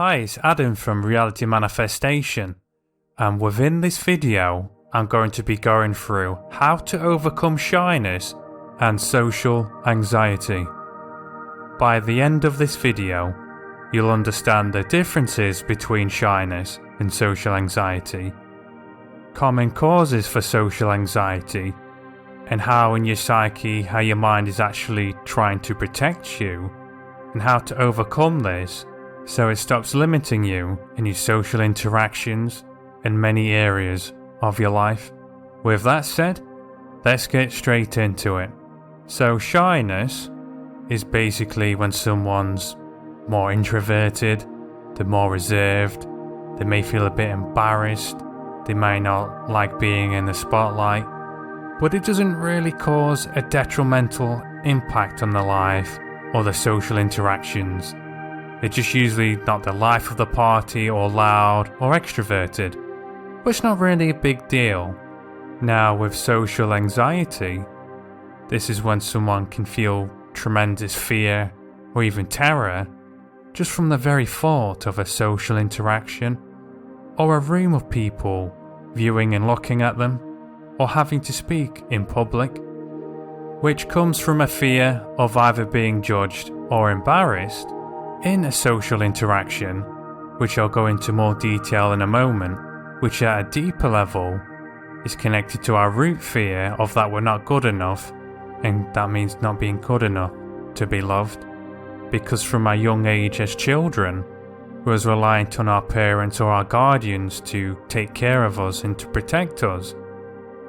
Hi, it's Adam from Reality Manifestation, and within this video I'm going to be going through how to overcome shyness and social anxiety. By the end of this video, you'll understand the differences between shyness and social anxiety, common causes for social anxiety, and how in your psyche, how your mind is actually trying to protect you, and how to overcome this so it stops limiting you in your social interactions in many areas of your life. With that said, let's get straight into it. So shyness is basically when someone's more introverted, they're more reserved, they may feel a bit embarrassed, they may not like being in the spotlight, but it doesn't really cause a detrimental impact on their life or their social interactions. They're just usually not the life of the party or loud or extroverted, but it's not really a big deal. Now with social anxiety, this is when someone can feel tremendous fear or even terror just from the very thought of a social interaction, or a room of people viewing and looking at them, or having to speak in public, which comes from a fear of either being judged or embarrassed in a social interaction, which I'll go into more detail in a moment, which at a deeper level is connected to our root fear of that we're not good enough, and that means not being good enough to be loved. Because from our young age as children, we was reliant on our parents or our guardians to take care of us and to protect us.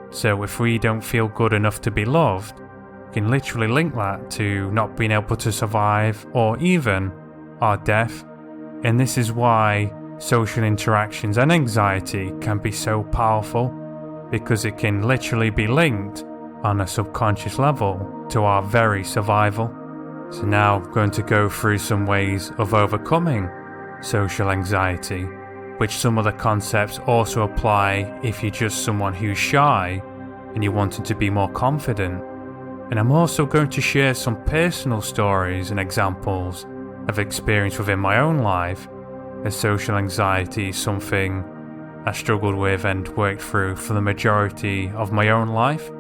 So if we don't feel good enough to be loved, we can literally link that to not being able to survive or even our death. And this is why social interactions and anxiety can be so powerful, because it can literally be linked on a subconscious level to our very survival. So now I'm going to go through some ways of overcoming social anxiety, which some of the concepts also apply if you're just someone who's shy and you're wanting to be more confident. And I'm also going to share some personal stories and examples of experience within my own life, as social anxiety is something I struggled with and worked through for the majority of my own life.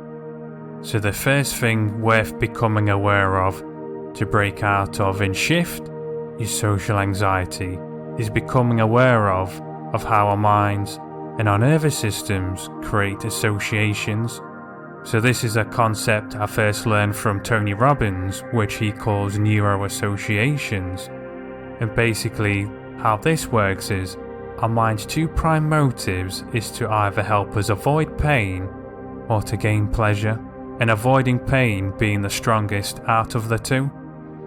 So the first thing worth becoming aware of to break out of and shift your social anxiety is becoming aware of how our minds and our nervous systems create associations. So this is a concept I first learned from Tony Robbins, which he calls neuroassociations. And basically how this works is our mind's two prime motives is to either help us avoid pain or to gain pleasure, and avoiding pain being the strongest out of the two.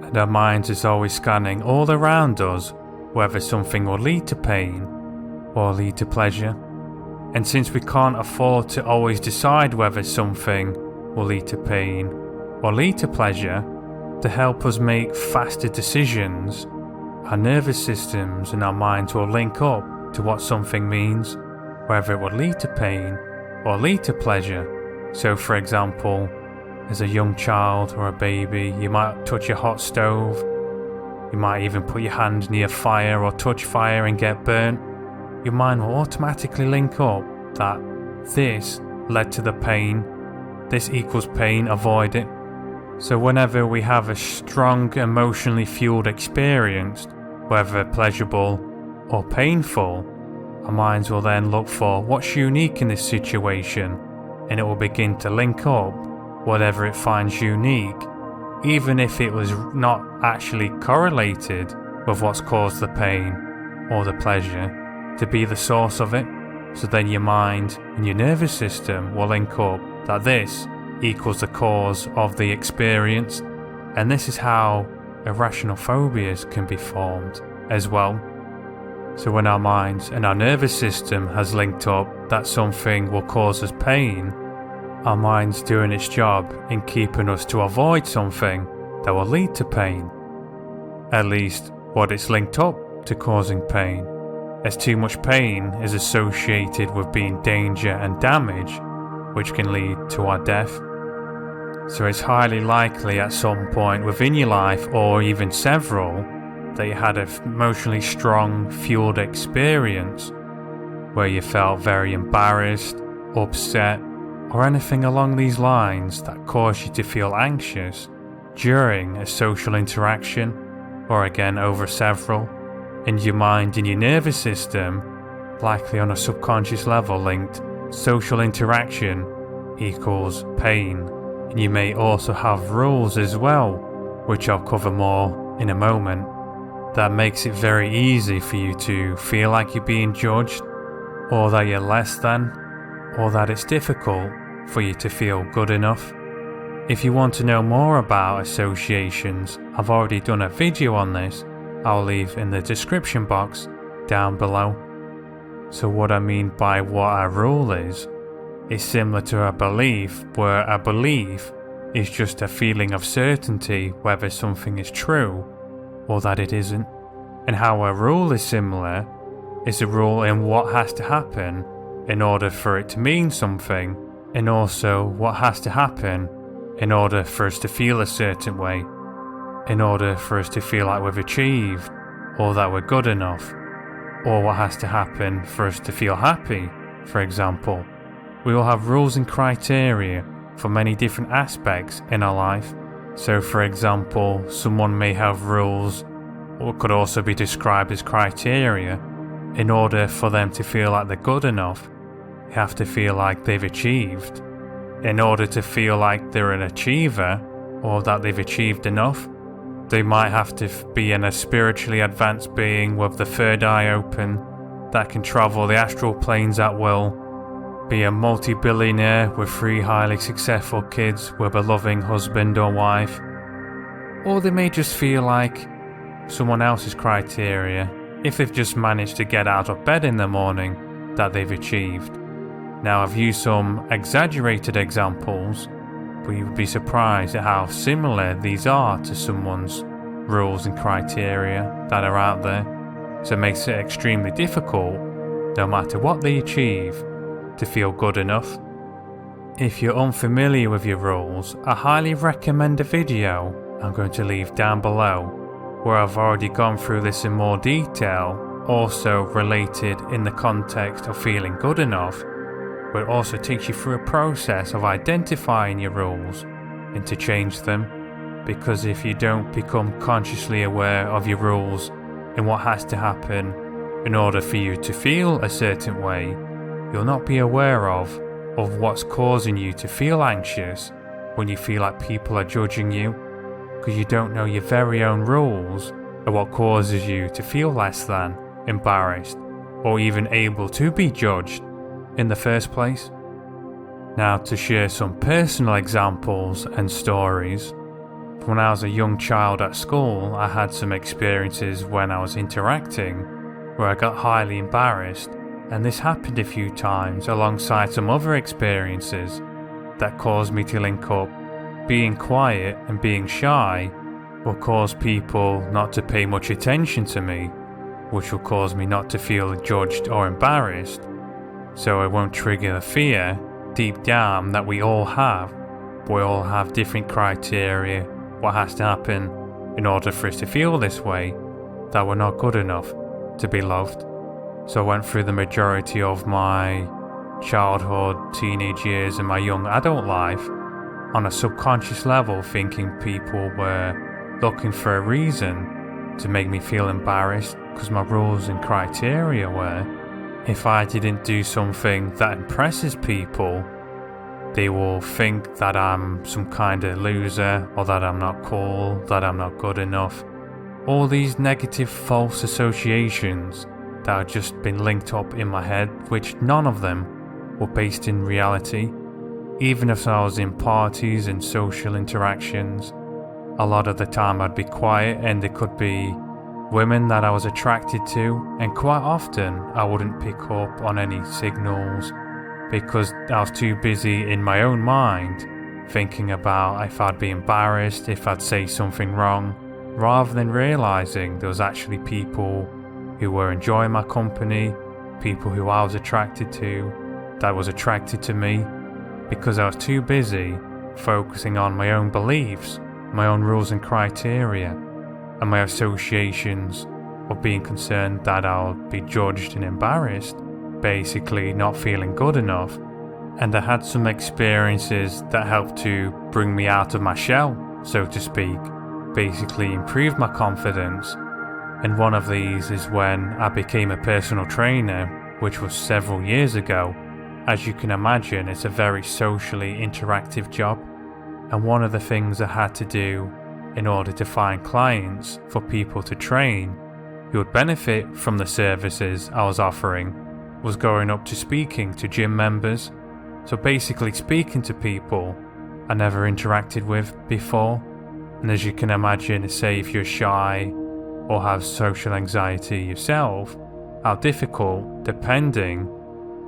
And our minds is always scanning all around us whether something will lead to pain or lead to pleasure. And since we can't afford to always decide whether something will lead to pain or lead to pleasure, to help us make faster decisions, our nervous systems and our minds will link up to what something means, whether it will lead to pain or lead to pleasure. So for example, as a young child or a baby, you might touch a hot stove, you might even put your hand near fire or touch fire and get burnt. Your mind will automatically link up that this led to the pain, this equals pain, avoid it. So whenever we have a strong emotionally fueled experience, whether pleasurable or painful, our minds will then look for what's unique in this situation, and it will begin to link up whatever it finds unique, even if it was not actually correlated with what's caused the pain or the pleasure, to be the source of it. So then your mind and your nervous system will link up that this equals the cause of the experience. And this is how irrational phobias can be formed as well. So when our minds and our nervous system has linked up that something will cause us pain, our mind's doing its job in keeping us to avoid something that will lead to pain. At least what it's linked up to causing pain, as too much pain is associated with being danger and damage, which can lead to our death. So it's highly likely at some point within your life, or even several, that you had an emotionally strong, fueled experience where you felt very embarrassed, upset, or anything along these lines that caused you to feel anxious during a social interaction, or again over several, and your mind and your nervous system likely on a subconscious level linked social interaction equals pain. And you may also have rules as well, which I'll cover more in a moment, that makes it very easy for you to feel like you're being judged, or that you're less than, or that it's difficult for you to feel good enough. If you want to know more about associations, I've already done a video on this. I'll leave in the description box down below. So what I mean by what a rule is similar to a belief, where a belief is just a feeling of certainty whether something is true or that it isn't. And how a rule is similar is a rule in what has to happen in order for it to mean something, and also what has to happen in order for us to feel a certain way, in order for us to feel like we've achieved or that we're good enough, or what has to happen for us to feel happy, for example. We all have rules and criteria for many different aspects in our life. So for example, someone may have rules, or could also be described as criteria. In order for them to feel like they're good enough, they have to feel like they've achieved. In order to feel like they're an achiever, or that they've achieved enough, they might have to be in a spiritually advanced being with the third eye open, that can travel the astral planes at will, be a multi-billionaire with 3 highly successful kids with a loving husband or wife. Or they may just feel like someone else's criteria, if they've just managed to get out of bed in the morning, that they've achieved. Now I've used some exaggerated examples, but you would be surprised at how similar these are to someone's rules and criteria that are out there. So it makes it extremely difficult, no matter what they achieve, to feel good enough. If you're unfamiliar with your rules, I highly recommend a video I'm going to leave down below, where I've already gone through this in more detail, also related in the context of feeling good enough, but it also takes you through a process of identifying your rules and to change them. Because if you don't become consciously aware of your rules and what has to happen in order for you to feel a certain way, you'll not be aware of what's causing you to feel anxious when you feel like people are judging you, because you don't know your very own rules are what causes you to feel less than, embarrassed, or even able to be judged in the first place. Now, to share some personal examples and stories, when I was a young child at school, I had some experiences when I was interacting where I got highly embarrassed. And this happened a few times alongside some other experiences that caused me to link up. Being quiet and being shy will cause people not to pay much attention to me, which will cause me not to feel judged or embarrassed. So it won't trigger the fear deep down that we all have. We all have different criteria, what has to happen in order for us to feel this way, that we're not good enough to be loved. So I went through the majority of my childhood, teenage years and my young adult life on a subconscious level, thinking people were looking for a reason to make me feel embarrassed, because my rules and criteria were, if I didn't do something that impresses people, they will think that I'm some kind of loser, or that I'm not cool, that I'm not good enough. All these negative false associations that had just been linked up in my head, which none of them were based in reality. Even if I was in parties and social interactions, a lot of the time I'd be quiet and there could be women that I was attracted to, and quite often I wouldn't pick up on any signals because I was too busy in my own mind thinking about if I'd be embarrassed, if I'd say something wrong, rather than realizing there was actually people who were enjoying my company, people who I was attracted to, that was attracted to me, because I was too busy focusing on my own beliefs, my own rules and criteria, and my associations of being concerned that I'll be judged and embarrassed, basically not feeling good enough. And I had some experiences that helped to bring me out of my shell, so to speak, basically improve my confidence. And one of these is when I became a personal trainer, which was several years ago. As you can imagine, it's a very socially interactive job, and one of the things I had to do in order to find clients for people to train who would benefit from the services I was offering was going up to speaking to gym members. So basically speaking to people I never interacted with before. And as you can imagine, say if you're shy or have social anxiety yourself, how difficult, depending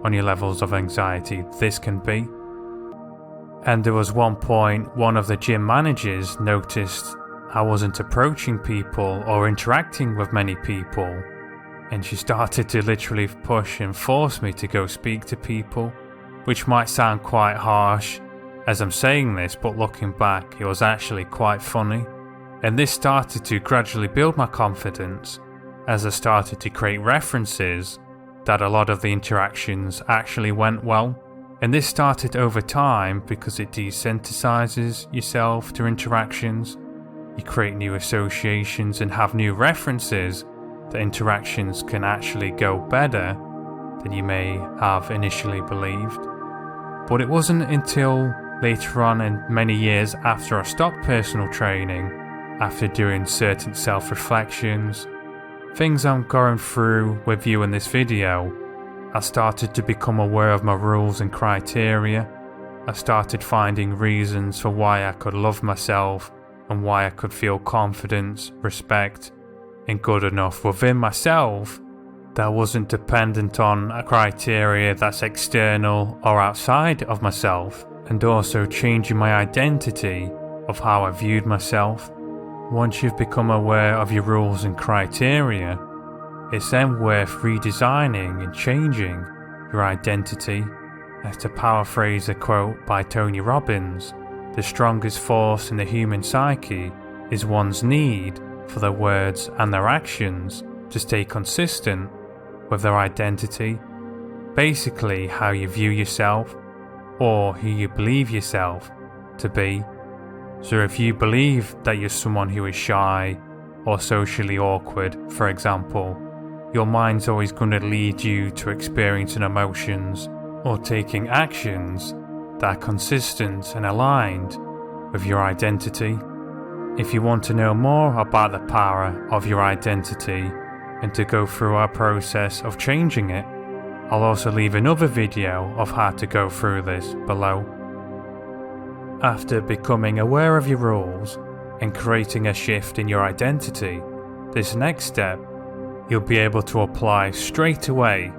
on your levels of anxiety, this can be. And there was one point one of the gym managers noticed I wasn't approaching people or interacting with many people, and she started to literally push and force me to go speak to people, which might sound quite harsh as I'm saying this, but looking back it was actually quite funny. And this started to gradually build my confidence as I started to create references that a lot of the interactions actually went well. And this started over time because it desensitizes yourself to interactions. You create new associations and have new references that interactions can actually go better than you may have initially believed. But it wasn't until later on, and many years after I stopped personal training, after doing certain self-reflections, things I'm going through with you in this video, I started to become aware of my rules and criteria. I started finding reasons for why I could love myself and why I could feel confidence, respect, and good enough within myself that wasn't dependent on a criteria that's external or outside of myself, and also changing my identity of how I viewed myself. Once you've become aware of your rules and criteria, it's then worth redesigning and changing your identity. As to paraphrase a quote by Tony Robbins, the strongest force in the human psyche is one's need for their words and their actions to stay consistent with their identity. Basically, how you view yourself or who you believe yourself to be. So if you believe that you're someone who is shy or socially awkward, for example, your mind's always going to lead you to experiencing emotions or taking actions that are consistent and aligned with your identity. If you want to know more about the power of your identity and to go through our process of changing it, I'll also leave another video of how to go through this below. After becoming aware of your rules and creating a shift in your identity, this next step you'll be able to apply straight away,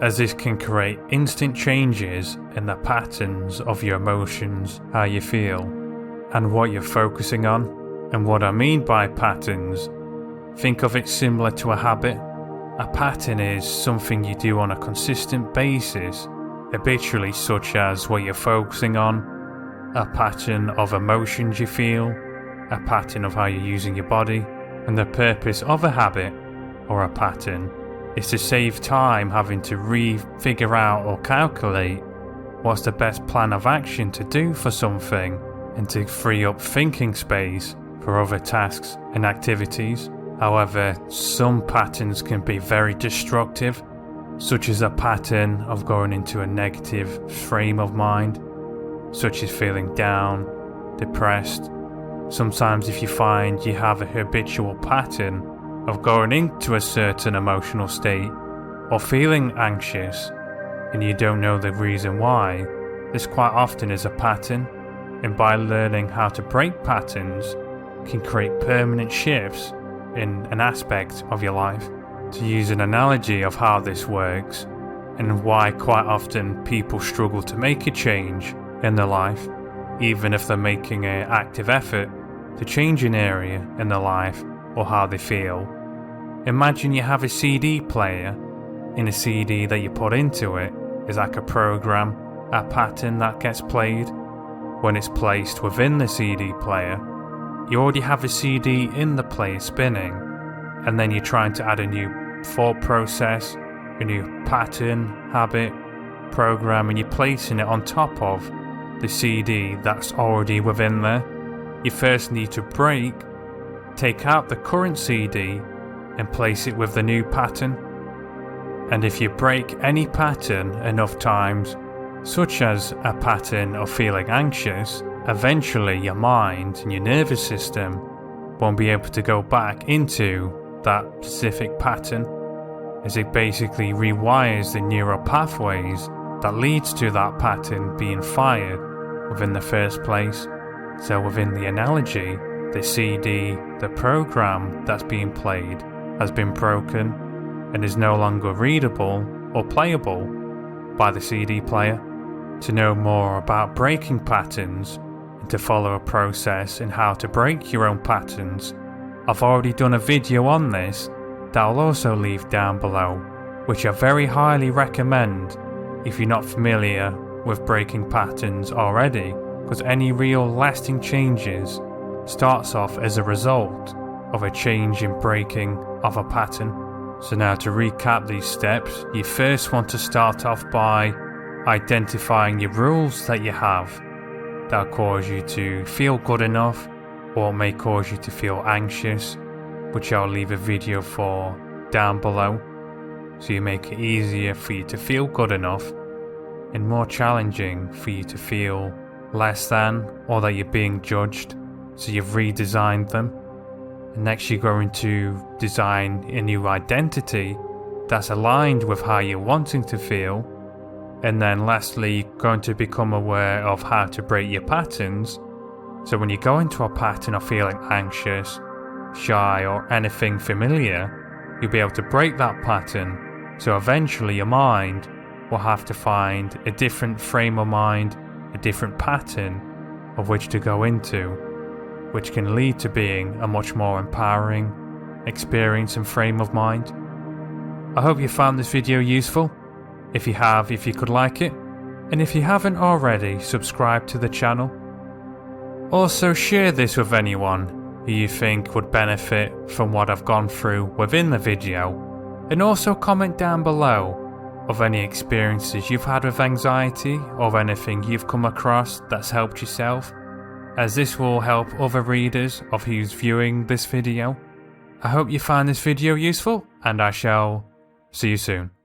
as this can create instant changes in the patterns of your emotions, how you feel, and what you're focusing on. And what I mean by patterns, think of it similar to a habit. A pattern is something you do on a consistent basis, habitually, such as what you're focusing on, a pattern of emotions you feel, a pattern of how you're using your body. And the purpose of a habit or a pattern is to save time having to figure out or calculate what's the best plan of action to do for something, and to free up thinking space for other tasks and activities. However, some patterns can be very destructive, such as a pattern of going into a negative frame of mind, such as feeling down, depressed. Sometimes if you find you have a habitual pattern of going into a certain emotional state or feeling anxious and you don't know the reason why, this quite often is a pattern, and by learning how to break patterns can create permanent shifts in an aspect of your life. To use an analogy of how this works and why quite often people struggle to make a change in their life, even if they're making an active effort to change an area in their life or how they feel. Imagine you have a CD player, and a CD that you put into it is like a program, a pattern that gets played. When it's placed within the CD player, you already have a CD in the player spinning, and then you're trying to add a new thought process, a new pattern, habit, program, and you're placing it on top of the CD that's already within there. You first need to break, take out the current CD, and place it with the new pattern. And if you break any pattern enough times, such as a pattern of feeling anxious, eventually your mind and your nervous system won't be able to go back into that specific pattern, as it basically rewires the neural pathways that leads to that pattern being fired within the first place. So within the analogy, the CD, the program that's being played, has been broken and is no longer readable or playable by the CD player. To know more about breaking patterns and to follow a process in how to break your own patterns, I've already done a video on this that I'll also leave down below, which I very highly recommend if you're not familiar with breaking patterns already, because any real lasting changes starts off as a result of a change in breaking of a pattern. So now to recap these steps, you first want to start off by identifying your rules that you have that cause you to feel good enough or may cause you to feel anxious, which I'll leave a video for down below, so you make it easier for you to feel good enough and more challenging for you to feel less than or that you're being judged, so you've redesigned them. And next you're going to design a new identity that's aligned with how you're wanting to feel. And then lastly, you're going to become aware of how to break your patterns. So when you go into a pattern of feeling anxious, shy, or anything familiar, you'll be able to break that pattern. So eventually your mind will have to find a different frame of mind, a different pattern of which to go into, which can lead to being a much more empowering experience and frame of mind. I hope you found this video useful. If you have, if you could like it, and if you haven't already, subscribe to the channel. Also share this with anyone who you think would benefit from what I've gone through within the video, and also comment down below of any experiences you've had with anxiety or anything you've come across that's helped yourself, as this will help other readers of who's viewing this video. I hope you found this video useful, and I shall see you soon.